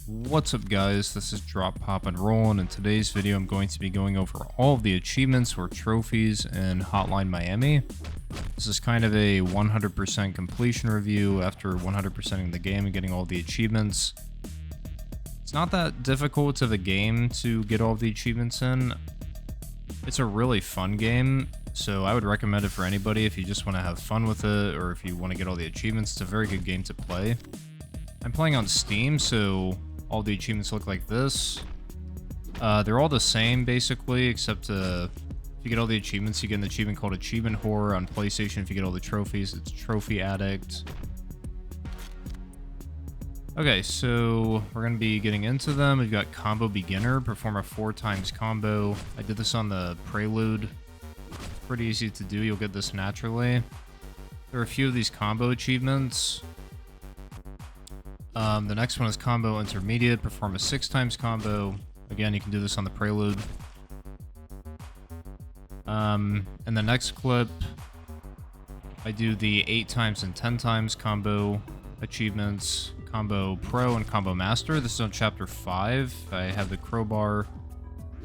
What's up guys, this is Drop Pop and Roll, and in today's video I'm going to be going over all of the achievements or trophies in Hotline Miami. This is kind of a 100% completion review after 100%ing the game and getting all the achievements. It's not that difficult of a game to get all of the achievements in. It's a really fun game, so I would recommend it for anybody if you just want to have fun with it or if you want to get all the achievements. It's a very good game to play. I'm playing on Steam, so all the achievements look like this. They're all the same, basically, except if you get all the achievements, you get an achievement called Achievement Whore. On PlayStation, if you get all the trophies, it's Trophy Addict. Okay, so we're going to be getting into them. We've got Combo Beginner, perform a 4x combo. I did this on the Prelude. Pretty easy to do, you'll get this naturally. There are a few of these combo achievements. The next one is Combo Intermediate, perform a 6x combo. Again, you can do this on the Prelude. In the next clip, I do the 8x and 10x combo achievements, Combo Pro and Combo Master. This is on Chapter 5. I have the crowbar.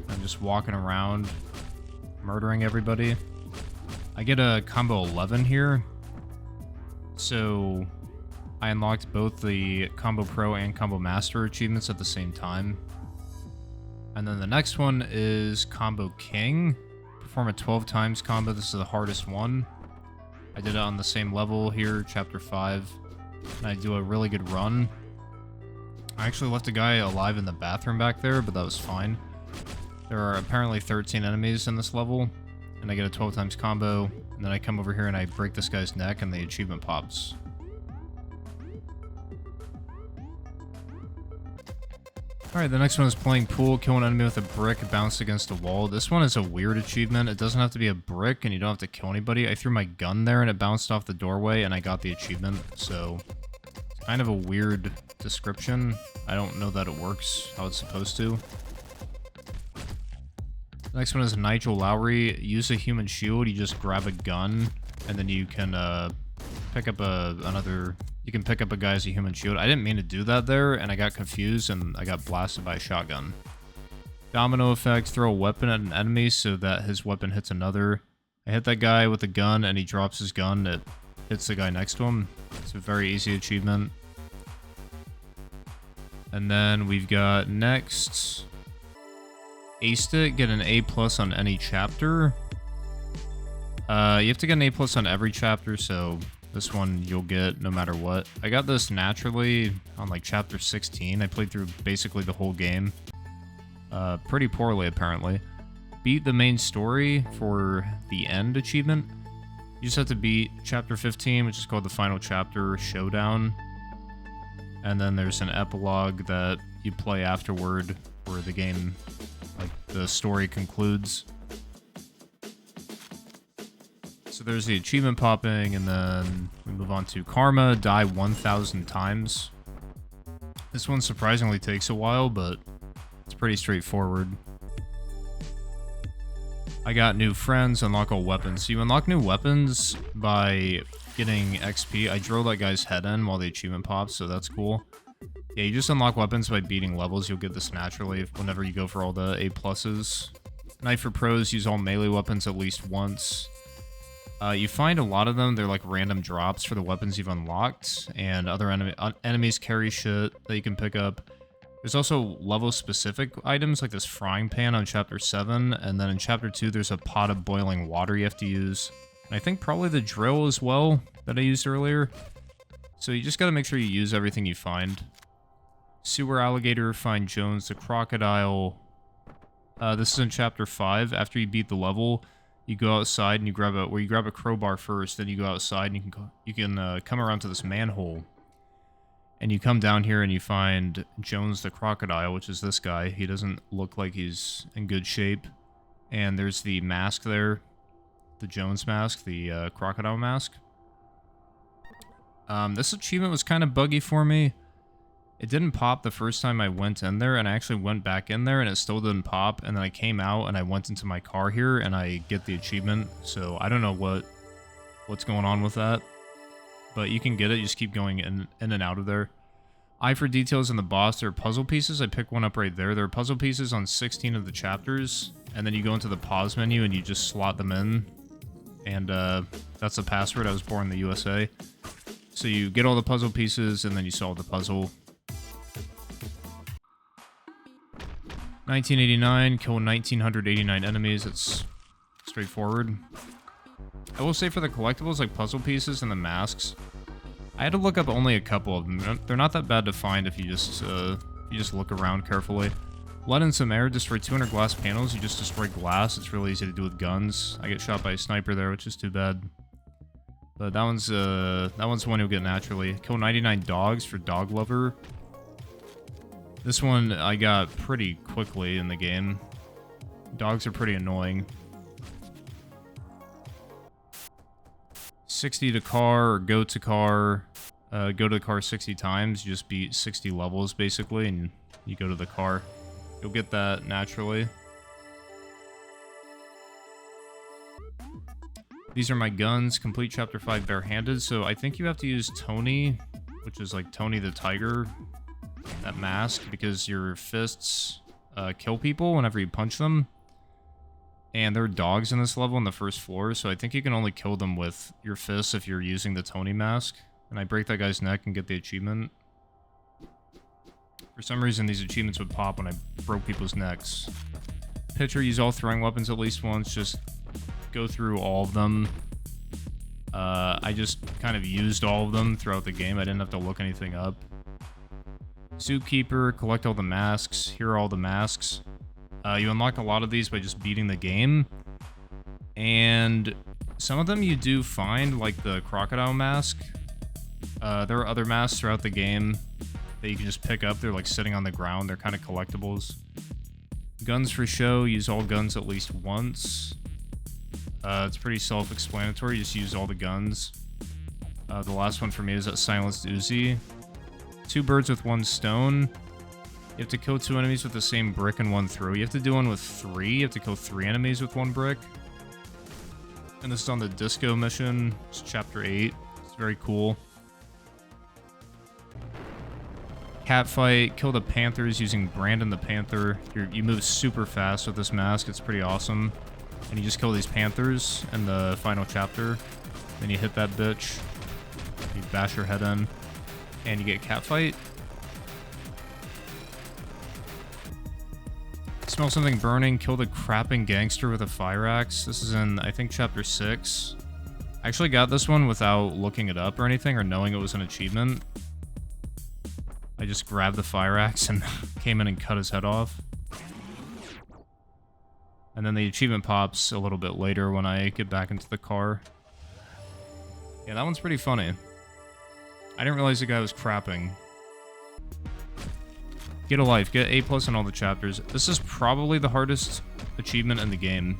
I'm just walking around, murdering everybody. I get a Combo 11 here. So I unlocked both the Combo Pro and Combo Master achievements at the same time. And then the next one is Combo King. Perform a 12x combo. This is the hardest one. I did it on the same level here, Chapter 5. And I do a really good run. I actually left a guy alive in the bathroom back there, but that was fine. There are apparently 13 enemies in this level. And I get a 12x combo. And then I come over here and I break this guy's neck and the achievement pops. Alright, the next one is playing pool, kill an enemy with a brick, bounce against a wall. This one is a weird achievement. It doesn't have to be a brick, and you don't have to kill anybody. I threw my gun there, and it bounced off the doorway, and I got the achievement. So, it's kind of a weird description. I don't know that it works how it's supposed to. The next one is Nigel Lowry. Use a human shield. You just grab a gun, and then you can pick up You can pick up a guy as a human shield. I didn't mean to do that there, and I got confused, and I got blasted by a shotgun. Domino effect, throw a weapon at an enemy so that his weapon hits another. I hit that guy with a gun, and he drops his gun. It hits the guy next to him. It's a very easy achievement. And then we've got next, aced it, get an A+ on any chapter. You have to get an A+ on every chapter, so this one you'll get no matter what. I got this naturally on like chapter 16. I played through basically the whole game. Pretty poorly apparently. Beat the main story for the end achievement. You just have to beat chapter 15, which is called the final chapter, Showdown. And then there's an epilogue that you play afterward where the game, like the story concludes. So there's the achievement popping, and then we move on to Karma, die 1,000 times. This one surprisingly takes a while, but it's pretty straightforward. I got new friends, unlock all weapons. So you unlock new weapons by getting XP. I drilled that guy's head in while the achievement pops, so that's cool. Yeah, you just unlock weapons by beating levels. You'll get this naturally whenever you go for all the A+. Knife for pros, use all melee weapons at least once. You find a lot of them, they're like random drops for the weapons you've unlocked, and other enemies carry shit that you can pick up. There's also level-specific items, like this frying pan on Chapter 7, and then in Chapter 2 there's a pot of boiling water you have to use. And I think probably the drill as well, that I used earlier. So you just gotta make sure you use everything you find. Sewer alligator, find Jones the crocodile. This is in Chapter 5, after you beat the level. You go outside and you grab a crowbar first, then you go outside and you can come around to this manhole. And you come down here and you find Jones the crocodile, which is this guy. He doesn't look like he's in good shape. And there's the mask there, the Jones mask, the crocodile mask. This achievement was kind of buggy for me. It didn't pop the first time I went in there, and I actually went back in there, and it still didn't pop, and then I came out, and I went into my car here, and I get the achievement, so I don't know what's going on with that, but you can get it, you just keep going in and out of there. Eye for details in the boss. There are puzzle pieces. I picked one up right there. There are puzzle pieces on 16 of the chapters. And then you go into the pause menu and you just slot them in. And that's the password. I was born in the USA. So you get all the puzzle pieces and then you solve the puzzle. 1989, kill 1989 enemies. It's straightforward. I will say for the collectibles like puzzle pieces and the masks, I had to look up only a couple of them. They're not that bad to find if you just look around carefully. Blood and some air, destroy 200 glass panels. You just destroy glass. It's really easy to do with guns. I get shot by a sniper there, which is too bad. But that one's the one you'll get naturally. Kill 99 dogs for dog lover. This one I got pretty quickly in the game. Dogs are pretty annoying. 60 to car or go to car. Go to the car 60 times. You just beat 60 levels basically, and you go to the car. You'll get that naturally. These are my guns. Complete Chapter 5 barehanded. So I think you have to use Tony, which is like Tony the Tiger, that mask, because your fists kill people whenever you punch them. And there are dogs in this level on the first floor, so I think you can only kill them with your fists if you're using the Tony mask. And I break that guy's neck and get the achievement. For some reason, these achievements would pop when I broke people's necks. Pitcher, use all throwing weapons at least once. Just go through all of them. I just kind of used all of them throughout the game. I didn't have to look anything up. Zookeeper, collect all the masks. Here are all the masks. You unlock a lot of these by just beating the game. And some of them you do find, like the crocodile mask. There are other masks throughout the game that you can just pick up. They're like sitting on the ground. They're kind of collectibles. Guns for show. Use all guns at least once. It's pretty self-explanatory. Just use all the guns. The last one for me is that silenced Uzi. 2 birds with 1 stone. You have to kill 2 enemies with the same brick in 1 throw. You have to do one with 3. You have to kill 3 enemies with 1 brick. And this is on the disco mission. It's chapter 8. It's very cool. Cat fight. Kill the panthers using Brandon the Panther. You move super fast with this mask. It's pretty awesome. And you just kill these panthers in the final chapter. Then you hit that bitch. You bash your head in. And you get cat fight. Smell something burning. Kill the crapping gangster with a fire axe. This is in, I think, chapter 6. I actually got this one without looking it up or anything or knowing it was an achievement. I just grabbed the fire axe and came in and cut his head off. And then the achievement pops a little bit later when I get back into the car. Yeah, that one's pretty funny. I didn't realize the guy was crapping. Get a life. Get A+ in all the chapters. This is probably the hardest achievement in the game.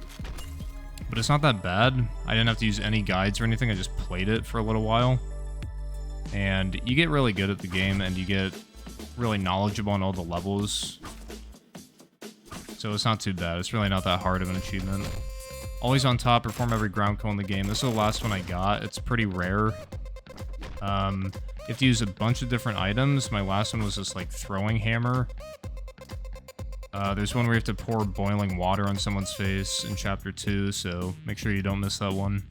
But it's not that bad. I didn't have to use any guides or anything. I just played it for a little while. And you get really good at the game, and you get really knowledgeable on all the levels. So it's not too bad. It's really not that hard of an achievement. Always on top. Perform every ground kill in the game. This is the last one I got. It's pretty rare. You have to use a bunch of different items. My last one was this, like, throwing hammer. There's one where you have to pour boiling water on someone's face in Chapter 2, so make sure you don't miss that one.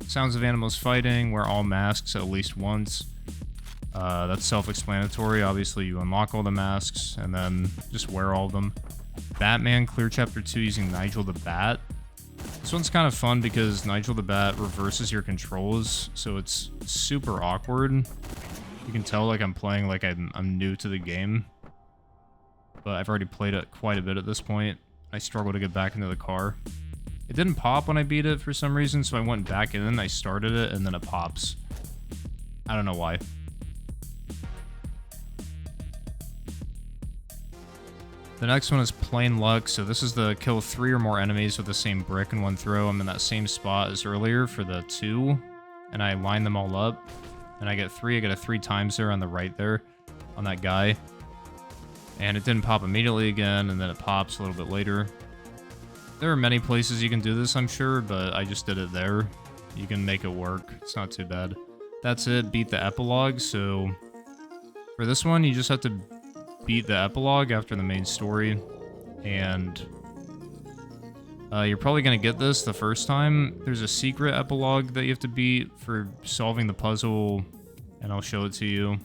Sounds of animals fighting. Wear all masks at least once. That's self-explanatory. Obviously, you unlock all the masks, and then just wear all of them. Batman, clear Chapter 2 using Nigel the Bat. This one's kind of fun because Nigel the Bat reverses your controls, so it's super awkward. You can tell like I'm playing like I'm new to the game. But I've already played it quite a bit at this point. I struggle to get back into the car. It didn't pop when I beat it for some reason, so I went back in, I started it, and then it pops. I don't know why. The next one is plain luck, so this is the kill 3 or more enemies with the same brick in 1 throw. I'm in that same spot as earlier for the 2, and I line them all up, and I get 3. I get a 3 times there on the right there, on that guy. And it didn't pop immediately again, and then it pops a little bit later. There are many places you can do this, I'm sure, but I just did it there. You can make it work. It's not too bad. That's it. Beat the epilogue, so For this one, you just have to beat the epilogue after the main story, and you're probably going to get this the first time. There's a secret epilogue that you have to beat for solving the puzzle, and I'll show it to you.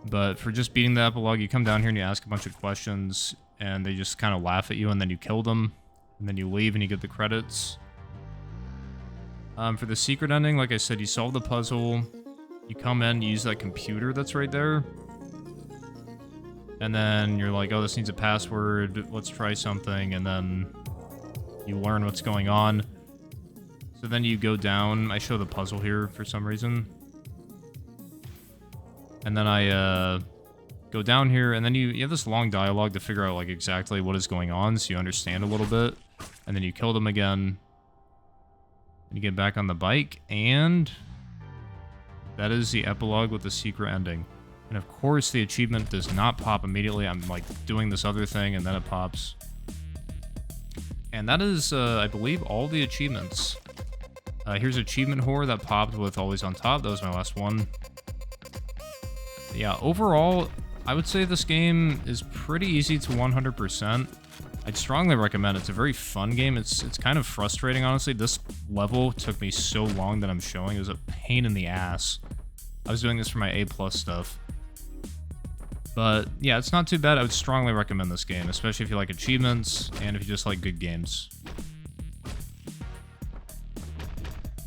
But for just beating the epilogue, you come down here and you ask a bunch of questions, and they just kind of laugh at you, and then you kill them, and then you leave and you get the credits. For the secret ending, like I said, you solve the puzzle, you come in, you use that computer that's right there, and then you're like, oh, this needs a password, let's try something, and then you learn what's going on. So then you go down, I show the puzzle here for some reason. And then I go down here, and then you have this long dialogue to figure out like exactly what is going on, so you understand a little bit. And then you kill them again. And you get back on the bike, and that is the epilogue with the secret ending. And of course, the achievement does not pop immediately. I'm like doing this other thing, and then it pops. And that is, I believe, all the achievements. Here's Achievement Whore that popped with Always on Top. That was my last one. Yeah, overall, I would say this game is pretty easy to 100%. I'd strongly recommend it. It's a very fun game. It's kind of frustrating, honestly. This level took me so long that I'm showing. It was a pain in the ass. I was doing this for my A+ stuff. But yeah, it's not too bad. I would strongly recommend this game, especially if you like achievements and if you just like good games.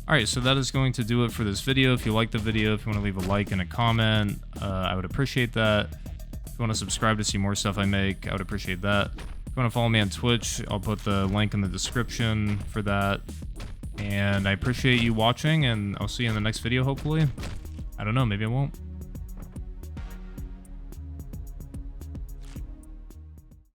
Alright, so that is going to do it for this video. If you like the video, if you want to leave a like and a comment, I would appreciate that. If you want to subscribe to see more stuff I make, I would appreciate that. If you want to follow me on Twitch, I'll put the link in the description for that. And I appreciate you watching, and I'll see you in the next video, hopefully. I don't know, maybe I won't.